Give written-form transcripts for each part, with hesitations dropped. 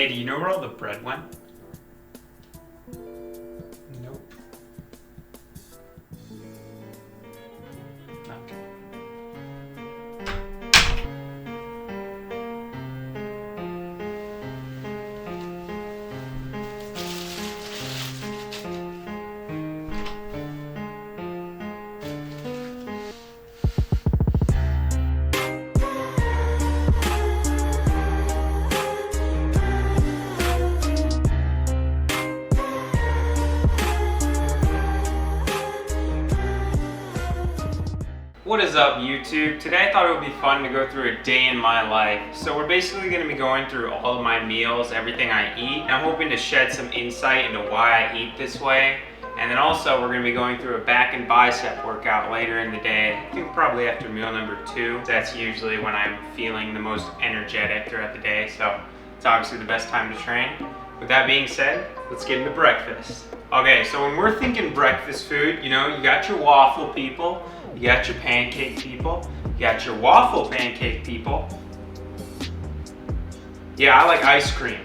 Hey, do you know where all the bread went? Nope. Okay. What is up, YouTube? Today I thought it would be fun to go through a day in my life. So we're basically going to be going through all of my meals, everything I eat. And I'm hoping to shed some insight into why I eat this way. And then also we're going to be going through a back and bicep workout later in the day. I think probably after meal number 2. That's usually when I'm feeling the most energetic throughout the day. So it's obviously the best time to train. With that being said, let's get into breakfast. Okay, so when we're thinking breakfast food, you know, you got your waffle people. You got your pancake people. You got your waffle pancake people. Yeah, I like ice cream.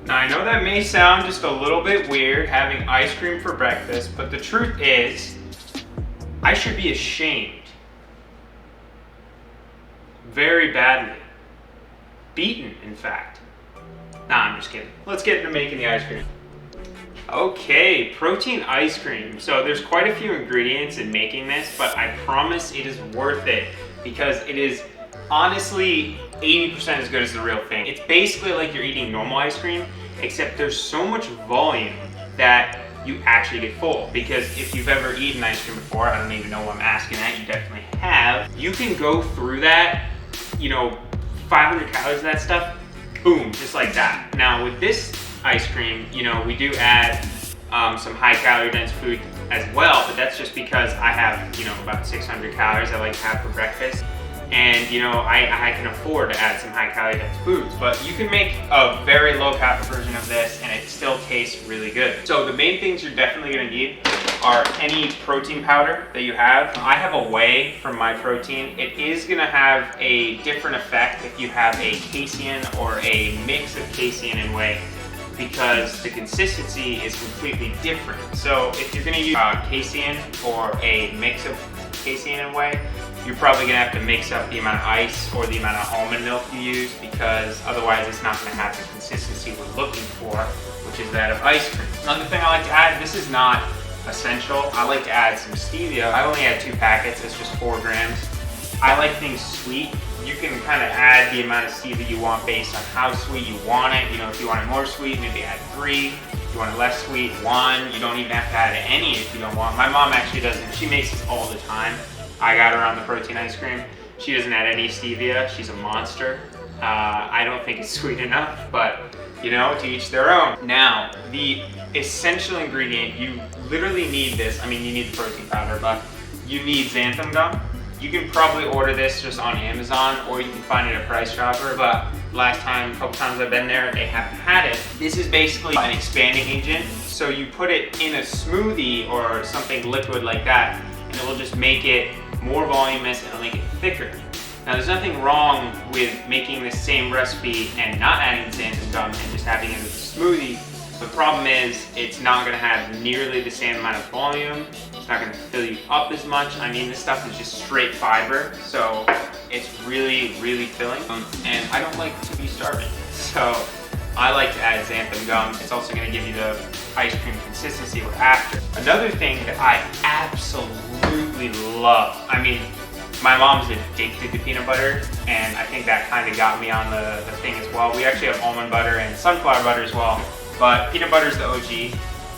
Now I know that may sound just a little bit weird having ice cream for breakfast, but the truth is, I should be ashamed. Very badly. Beaten, in fact. Nah, I'm just kidding. Let's get into making the ice cream. Okay, protein ice cream. So there's quite a few ingredients in making this, but I promise it is worth it because it is honestly 80% as good as the real thing. It's basically like you're eating normal ice cream, except there's so much volume that you actually get full. Because if you've ever eaten ice cream before, I don't even know what I'm asking at, you definitely have. You can go through that, you know, 500 calories of that stuff, boom, just like that. Now with this ice cream, you know, we do add some high calorie dense food as well, but that's just because I have, you know, about 600 calories I like to have for breakfast. And, you know, I can afford to add some high calorie dense foods, but you can make a very low carb version of this and it still tastes really good. So the main things you're definitely gonna need are any protein powder that you have. I have a whey from my protein. It is gonna have a different effect if you have a casein or a mix of casein and whey, because the consistency is completely different. So if you're gonna use casein or a mix of casein and whey, you're probably gonna have to mix up the amount of ice or the amount of almond milk you use, because otherwise it's not gonna have the consistency we're looking for, which is that of ice cream. Another thing I like to add, this is not essential, I like to add some stevia. I only add 2 packets, it's just 4 grams. I like things sweet. You can kind of add the amount of stevia you want based on how sweet you want it. You know, if you want it more sweet, maybe add 3. If you want it less sweet, 1. You don't even have to add any if you don't want. My mom actually doesn't. She makes this all the time. I got her on the protein ice cream. She doesn't add any stevia. She's a monster. I don't think it's sweet enough, but you know, to each their own. Now, the essential ingredient, you literally need this. I mean, you need the protein powder, but you need xanthan gum. You can probably order this just on Amazon, or you can find it at Price Chopper, but last time, a couple times I've been there, they haven't had it. This is basically an expanding agent. So you put it in a smoothie or something liquid like that, and it will just make it more voluminous and it'll make it thicker. Now there's nothing wrong with making the same recipe and not adding xanthan gum and just having it as a smoothie. The problem is it's not gonna have nearly the same amount of volume. It's not gonna fill you up as much. I mean, this stuff is just straight fiber, so it's really, really filling. And I don't like to be starving, so I like to add xanthan gum. It's also gonna give you the ice cream consistency we're after. Another thing that I absolutely love, I mean, my mom's addicted to peanut butter, and I think that kind of got me on the thing as well. We actually have almond butter and sunflower butter as well, but peanut butter is the OG.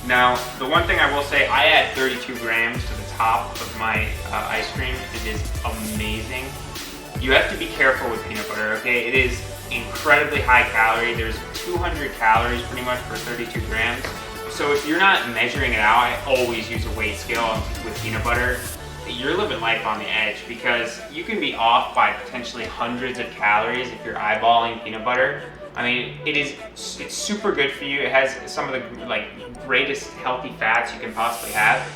Now, the one thing I will say, I add 32 grams to the top of my ice cream. It is amazing. You have to be careful with peanut butter, okay? It is incredibly high calorie. There's 200 calories pretty much for 32 grams. So if you're not measuring it out, I always use a weight scale with peanut butter. You're living life on the edge, because you can be off by potentially hundreds of calories if you're eyeballing peanut butter. I mean, it's super good for you. It has some of the greatest healthy fats you can possibly have,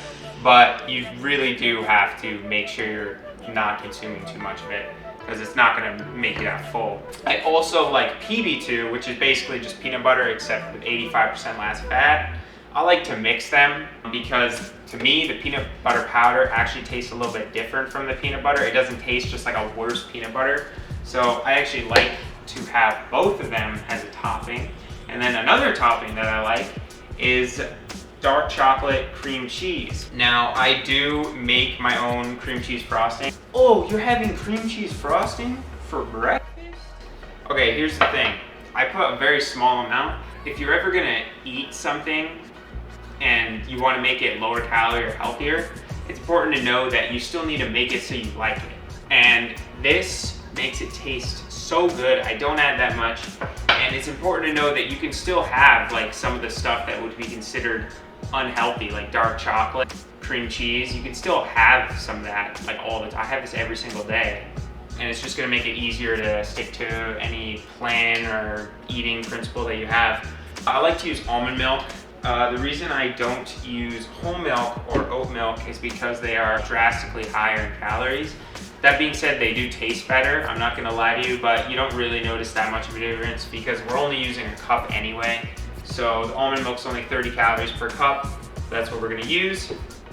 but you really do have to make sure you're not consuming too much of it, because it's not going to make you that full. I also like PB2, which is basically just peanut butter except with 85% less fat. I like to mix them because to me the peanut butter powder actually tastes a little bit different from the peanut butter. It doesn't taste just like a worse peanut butter. So I actually like to have both of them as a topping. And then another topping that I like is dark chocolate cream cheese. Now I do make my own cream cheese frosting. Oh, you're having cream cheese frosting for breakfast? Okay, here's the thing. I put a very small amount. If you're ever gonna eat something and you wanna make it lower calorie or healthier, it's important to know that you still need to make it so you like it. And this makes it taste so good. I don't add that much. And it's important to know that you can still have like some of the stuff that would be considered unhealthy, like dark chocolate, cream cheese. You can still have some of that like all the time. I have this every single day. And it's just gonna make it easier to stick to any plan or eating principle that you have. I like to use almond milk. The reason I don't use whole milk or oat milk is because they are drastically higher in calories. That being said, they do taste better, I'm not gonna lie to you, but you don't really notice that much of a difference because we're only using a cup anyway. So the almond milk's only 30 calories per cup. That's what we're gonna use.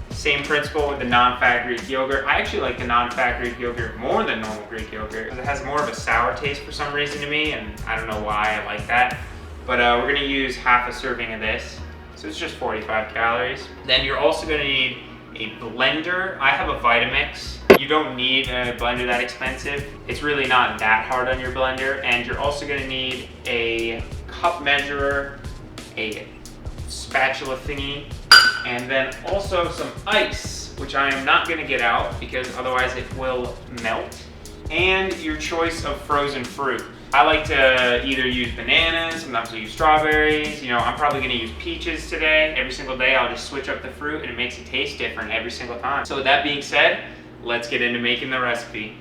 Same principle with the non-fat Greek yogurt. I actually like the non-fat Greek yogurt more than normal Greek yogurt because it has more of a sour taste for some reason to me, and I don't know why I like that. But we're gonna use half a serving of this. So it's just 45 calories. Then you're also gonna need a blender. I have a Vitamix. You don't need a blender that expensive. It's really not that hard on your blender. And you're also gonna need a cup measurer, a spatula thingy, and then also some ice, which I am not gonna get out because otherwise it will melt, and your choice of frozen fruit. I like to either use bananas, sometimes I use strawberries. You know, I'm probably gonna use peaches today. Every single day I'll just switch up the fruit and it makes it taste different every single time. So with that being said, let's get into making the recipe.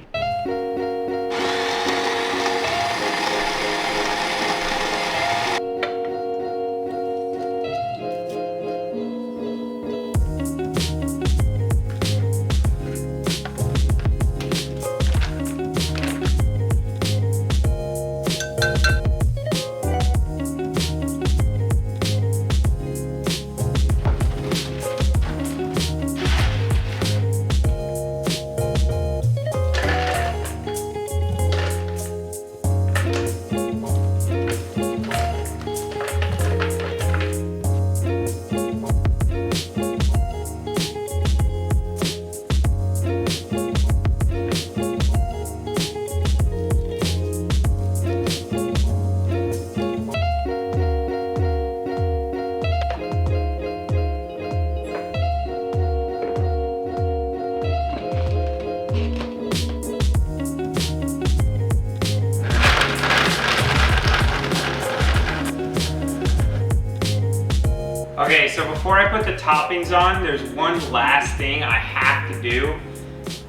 Okay, so before I put the toppings on, there's one last thing I have to do.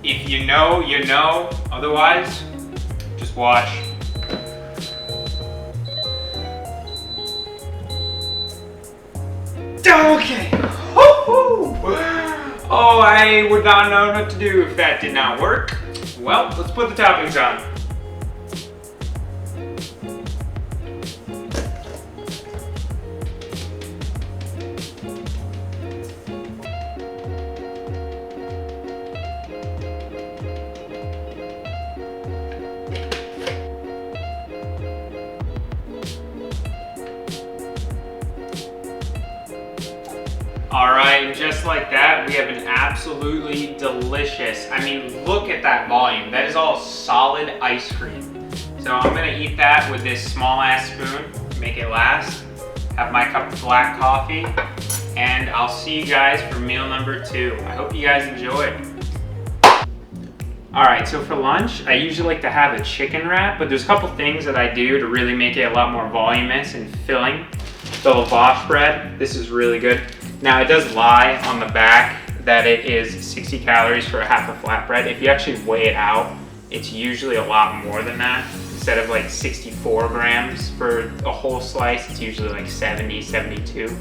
If you know, you know. Otherwise, just watch. Okay. Oh, I would not know what to do if that did not work. Well, let's put the toppings on. All right, just like that, we have an absolutely delicious, I mean, look at that volume. That is all solid ice cream. So I'm gonna eat that with this small ass spoon, make it last, have my cup of black coffee, and I'll see you guys for meal number 2. I hope you guys enjoy. All right, so for lunch, I usually like to have a chicken wrap, but there's a couple things that I do to really make it a lot more voluminous and filling. The lavash bread, this is really good. Now it does lie on the back that it is 60 calories for a half a flatbread. If you actually weigh it out, it's usually a lot more than that. Instead of like 64 grams for a whole slice, it's usually like 70, 72.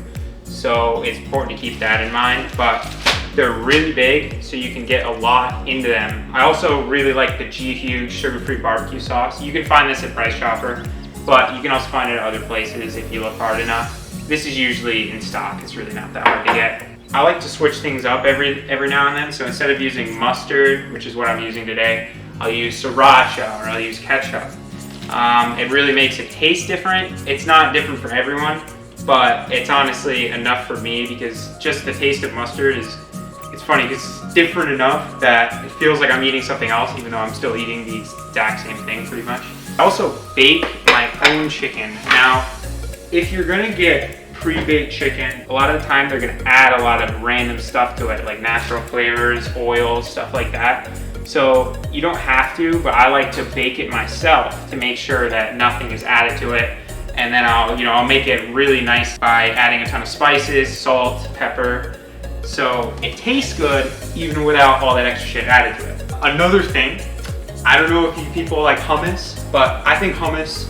So it's important to keep that in mind. But They're really big, so you can get a lot into them. I also really like the G-Huge sugar-free barbecue sauce. You can find this at Price Chopper, but you can also find it at other places if you look hard enough. This is usually in stock. It's really not that hard to get. I like to switch things up every now and then. So instead of using mustard, which is what I'm using today, I'll use sriracha or I'll use ketchup. It really makes it taste different. It's not different for everyone, but it's honestly enough for me because just the taste of mustard is, it's funny because it's different enough that it feels like I'm eating something else even though I'm still eating the exact same thing pretty much. I also bake my own chicken. Now, if you're gonna get pre-baked chicken, a lot of the time they're gonna add a lot of random stuff to it, like natural flavors, oils, stuff like that. So you don't have to, but I like to bake it myself to make sure that nothing is added to it. And then I'll make it really nice by adding a ton of spices, salt, pepper. So it tastes good even without all that extra shit added to it. Another thing, I don't know if you people like hummus, but I think hummus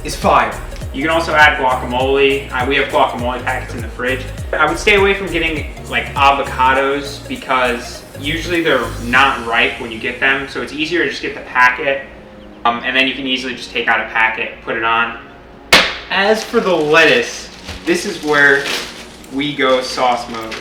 is fire. You can also add guacamole. We have guacamole packets in the fridge. I would stay away from getting like avocados because usually they're not ripe when you get them. So it's easier to just get the packet. And then you can easily just take out a packet, put it on. As for the lettuce, this is where we go sauce mode.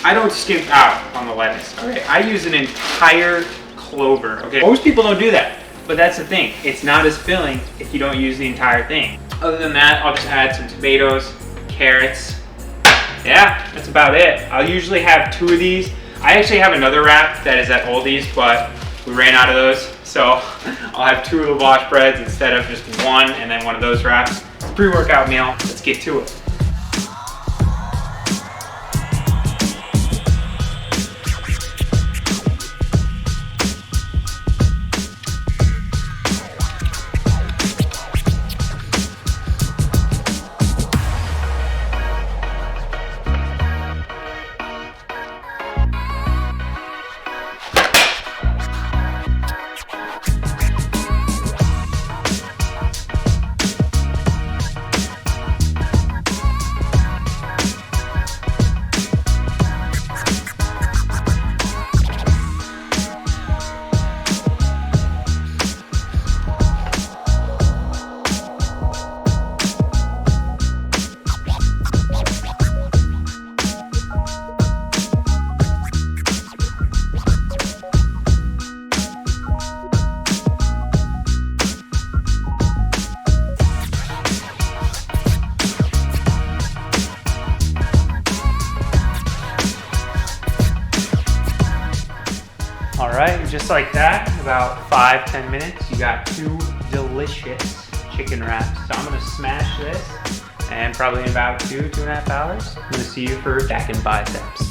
I don't skimp out on the lettuce. Okay, I use an entire clover. Okay, most people don't do that, but that's the thing. It's not as filling if you don't use the entire thing. Other than that, I'll just add some tomatoes, carrots. Yeah, that's about it. I'll usually have 2 of these. I actually have another wrap that is at Aldi's, but we ran out of those. So I'll have 2 of the wash breads instead of just 1 and then one of those wraps. It's a pre-workout meal. Let's get to it. All right, just like that, about 5-10 minutes, you got 2 delicious chicken wraps. So I'm gonna smash this, and probably in about 2.5 hours, I'm gonna see you for back and biceps.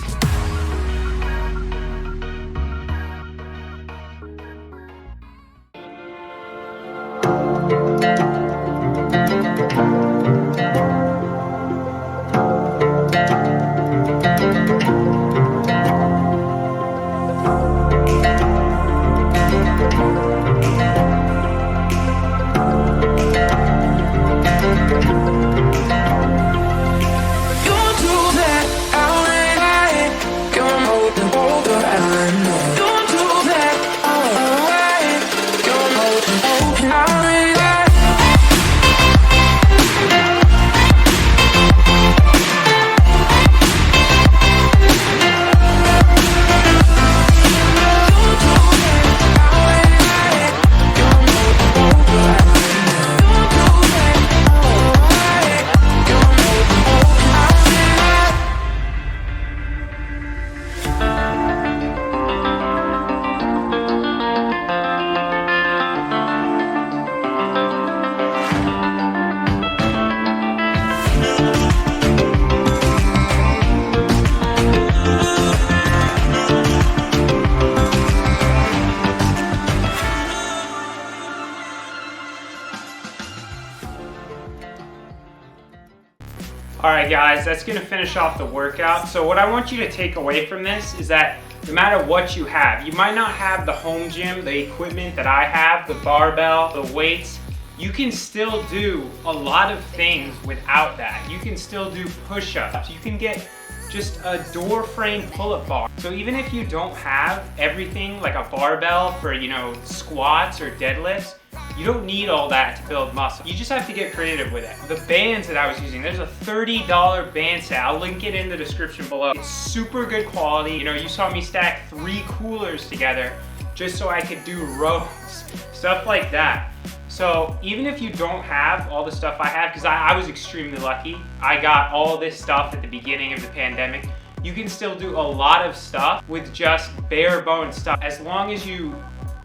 All right, guys, that's gonna finish off the workout. So what I want you to take away from this is that no matter what you have, you might not have the home gym, the equipment that I have, the barbell, the weights, you can still do a lot of things without that. You can still do push-ups. You can get just a door frame pull-up bar. So even if you don't have everything like a barbell for, you know, squats or deadlifts, you don't need all that to build muscle. You just have to get creative with it. The bands that I was using, there's a $30 band set. I'll link it in the description below. It's super good quality. You know, you saw me stack 3 coolers together just so I could do rows, stuff like that. So even if you don't have all the stuff I have, because I was extremely lucky, I got all this stuff at the beginning of the pandemic, you can still do a lot of stuff with just bare bones stuff. As long as you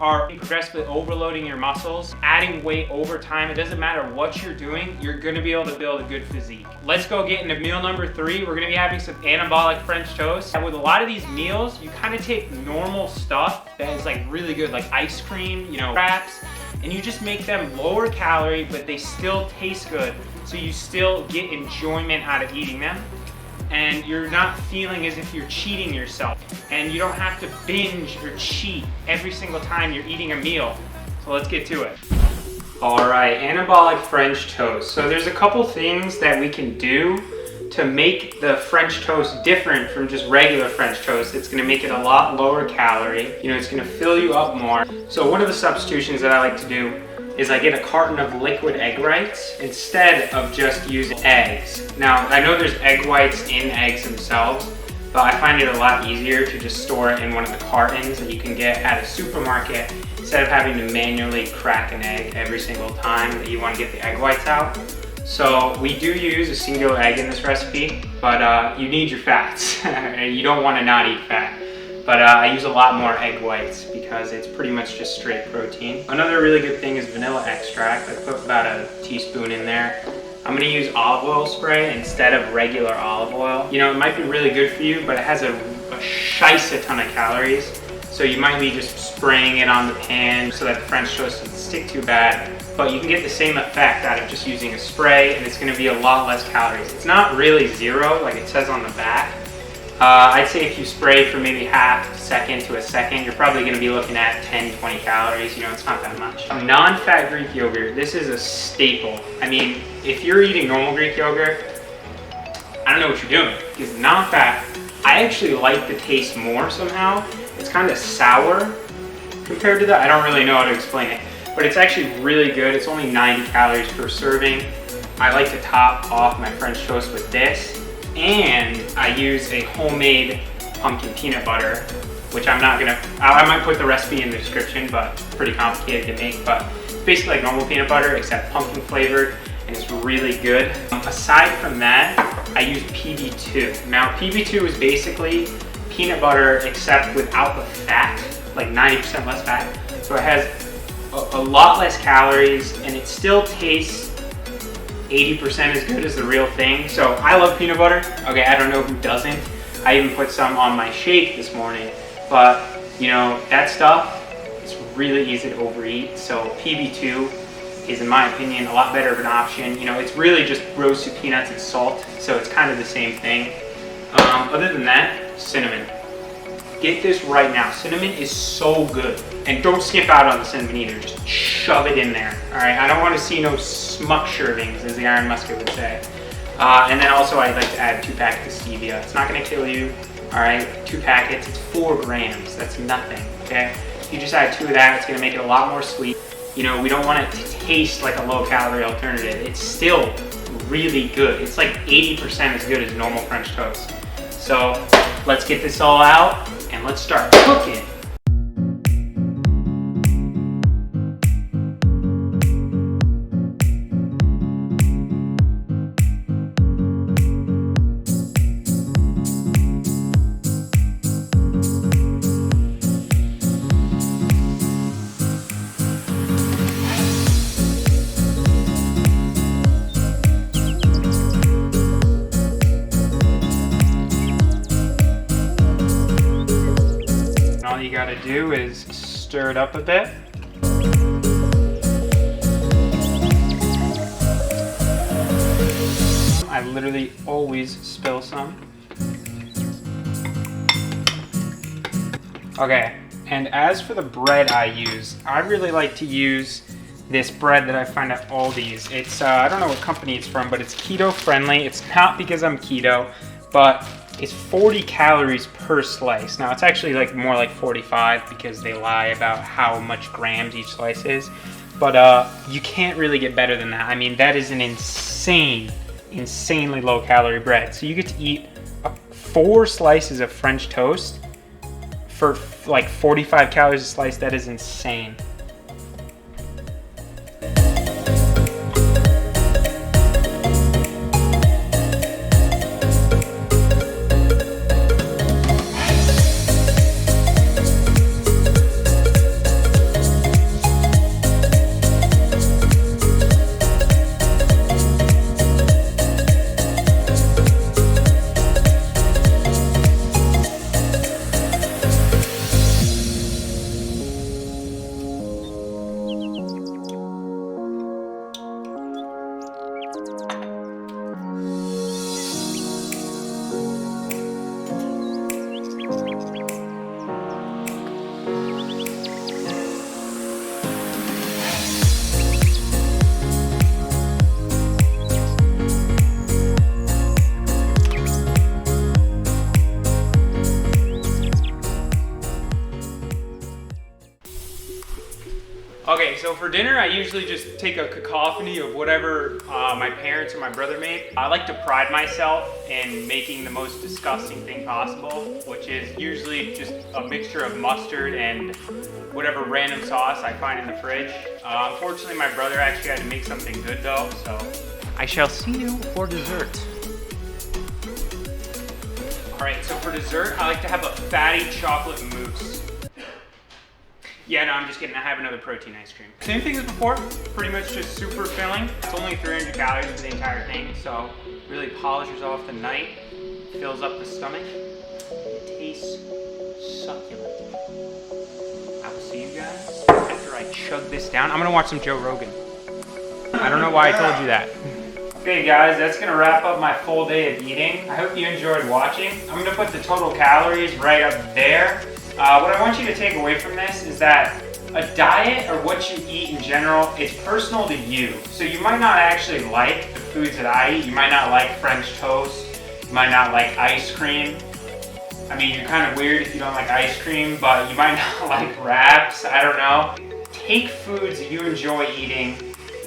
are progressively overloading your muscles, adding weight over time, it doesn't matter what you're doing, you're gonna be able to build a good physique. Let's go get into meal number 3. We're gonna be having some anabolic French toast. And with a lot of these meals, you kind of take normal stuff that is like really good, like ice cream, you know, wraps, and you just make them lower calorie, but they still taste good. So you still get enjoyment out of eating them. And you're not feeling as if you're cheating yourself. And you don't have to binge or cheat every single time you're eating a meal. So let's get to it. All right, anabolic French toast. So there's a couple things that we can do to make the French toast different from just regular French toast. It's gonna make it a lot lower calorie. You know, it's gonna fill you up more. So one of the substitutions that I like to do is I get a carton of liquid egg whites instead of just using eggs. Now, I know there's egg whites in eggs themselves, but I find it a lot easier to just store it in one of the cartons that you can get at a supermarket instead of having to manually crack an egg every single time that you want to get the egg whites out. So we do use a singular egg in this recipe, but you need your fats. You don't want to not eat fat. But I use a lot more egg whites because it's pretty much just straight protein. Another really good thing is vanilla extract. I put about a teaspoon in there. I'm gonna use olive oil spray instead of regular olive oil. You know, it might be really good for you, but it has a shice ton of calories. So you might be just spraying it on the pan so that the French toast doesn't stick too bad. But you can get the same effect out of just using a spray, and it's gonna be a lot less calories. It's not really 0 like it says on the back. I'd say if you spray for maybe half a second to a second, you're probably going to be looking at 10-20 calories. You know, it's not that much. Non-fat Greek yogurt, this is a staple. I mean, if you're eating normal Greek yogurt, I don't know what you're doing. Because non-fat, I actually like the taste more somehow. It's kind of sour compared to that. I don't really know how to explain it. But it's actually really good. It's only 90 calories per serving. I like to top off my French toast with this. And I use a homemade pumpkin peanut butter, which I might put the recipe in the description, but it's pretty complicated to make. But it's basically like normal peanut butter, except pumpkin flavored, and it's really good. Aside from that, I use PB2. Now, PB2 is basically peanut butter, except without the fat, like 90% less fat. So it has a lot less calories, and it still tastes 80% as good as the real thing. So I love peanut butter. Okay, I don't know who doesn't. I even put some on my shake this morning. But, you know, that stuff is really easy to overeat. So PB2 is, in my opinion, a lot better of an option. You know, it's really just roasted peanuts and salt. So it's kind of the same thing. Other than that, cinnamon. Get this right now. Cinnamon is so good. And don't skip out on the cinnamon either. Just shove it in there. All right, I don't want to see no smuck shervings, as the Iron Musket would say. And then also I'd like to add 2 packets of stevia. It's not going to kill you. All right, 2 packets, it's 4 grams. That's nothing, okay? If you just add 2 of that, it's going to make it a lot more sweet. You know, we don't want it to taste like a low-calorie alternative. It's still really good. It's like 80% as good as normal French toast. So let's get this all out and let's start cooking. All you gotta do is stir it up a bit. I literally always spill some. Okay, and as for the bread I use, I really like to use this bread that I find at Aldi's. It's, I don't know what company it's from, but it's keto friendly. It's not because I'm keto, but is 40 calories per slice. Now it's actually like more like 45 because they lie about how much grams each slice is. But you can't really get better than that. I mean, that is an insanely low calorie bread. So you get to eat 4 slices of French toast for like 45 calories a slice. That is insane. Okay, so for dinner, I usually just take a cacophony of whatever my parents or my brother make. I like to pride myself in making the most disgusting thing possible, which is usually just a mixture of mustard and whatever random sauce I find in the fridge. Unfortunately, my brother actually had to make something good though, so I shall see you for dessert. All right, so for dessert, I like to have a fatty chocolate mousse. Yeah, no, I'm just kidding. I have another protein ice cream. Same thing as before, pretty much just super filling. It's only 300 calories for the entire thing, so really polishes off the night, fills up the stomach. It tastes succulent. I will see you guys after I chug this down. I'm gonna watch some Joe Rogan. I don't know why I told you that. Okay guys, that's gonna wrap up my full day of eating. I hope you enjoyed watching. I'm gonna put the total calories right up there. What I want you to take away from this is that a diet or what you eat in general is personal to you. So you might not actually like the foods that I eat. You might not like French toast. You might not like ice cream. I mean, you're kind of weird if you don't like ice cream, but you might not like wraps. I don't know. Take foods that you enjoy eating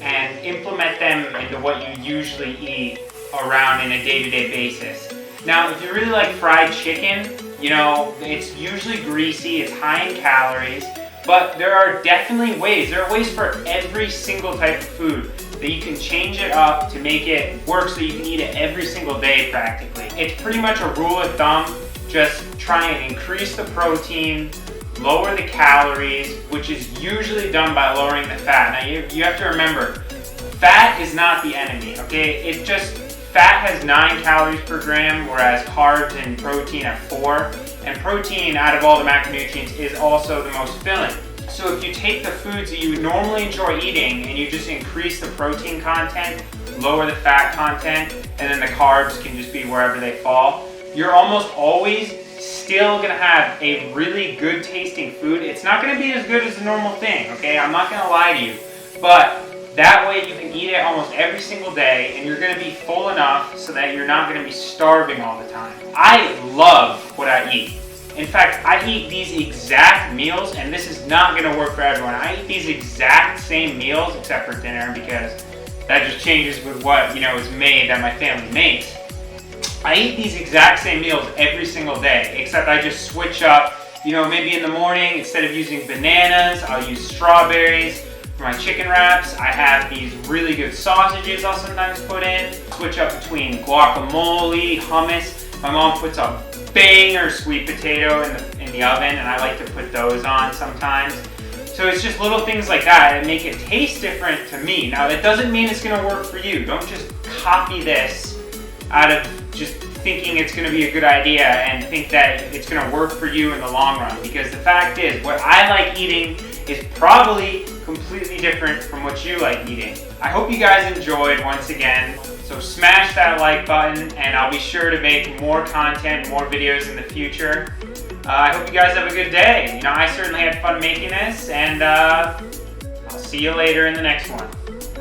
and implement them into what you usually eat around in a day-to-day basis. Now, if you really like fried chicken, you know, it's usually greasy, it's high in calories, but there are definitely ways. There are ways for every single type of food that you can change it up to make it work so you can eat it every single day practically. It's pretty much a rule of thumb. Just try and increase the protein, lower the calories, which is usually done by lowering the fat. Now you have to remember, fat is not the enemy, okay? Fat has 9 calories per gram, whereas carbs and protein have 4. And protein, out of all the macronutrients, is also the most filling. So if you take the foods that you normally enjoy eating and you just increase the protein content, lower the fat content, and then the carbs can just be wherever they fall, you're almost always still gonna have a really good tasting food. It's not gonna be as good as the normal thing, okay? I'm not gonna lie to you. But that way you can eat it almost every single day and you're gonna be full enough so that you're not gonna be starving all the time. I love what I eat. In fact, I eat these exact meals, and this is not gonna work for everyone. I eat these exact same meals except for dinner because that just changes with what, is made that my family makes. I eat these exact same meals every single day, except I just switch up. Maybe in the morning, instead of using bananas, I'll use strawberries. For my chicken wraps, I have these really good sausages I'll sometimes put in. Switch up between guacamole, hummus. My mom puts a banger sweet potato in the oven, and I like to put those on sometimes. So it's just little things like that that make it taste different to me. Now, that doesn't mean it's gonna work for you. Don't just copy this out of just thinking it's gonna be a good idea and think that it's gonna work for you in the long run. Because the fact is, what I like eating is probably completely different from what you like eating. I hope you guys enjoyed once again. So smash that like button, and I'll be sure to make more content, more videos in the future. I hope you guys have a good day. I certainly had fun making this, and I'll see you later in the next one.